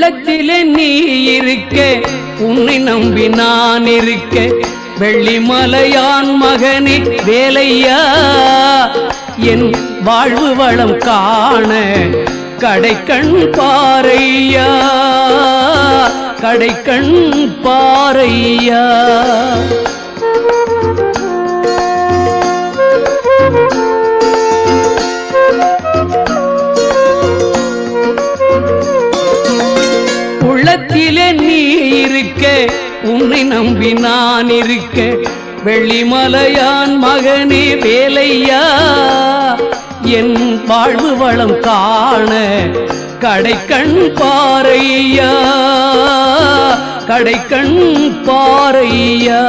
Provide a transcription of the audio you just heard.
உள்ளத்திலே நீ இருக்க உன்னை நம்பி நான் இருக்க வெள்ளிமலையான் மகனே வேலையா என் வாழ்வு வளம் காண கடைக்கண் பாரையா கடைக்கண் பாரையா உள்ளத்திலே நீ இருக்க உன்னை நம்பி நான் இருக்க வெள்ளிமலையான் மகனே வேலையா என் வாழ்வு வளம் காண கடைக்கண் பாரையா கடைக்கண் பாரையா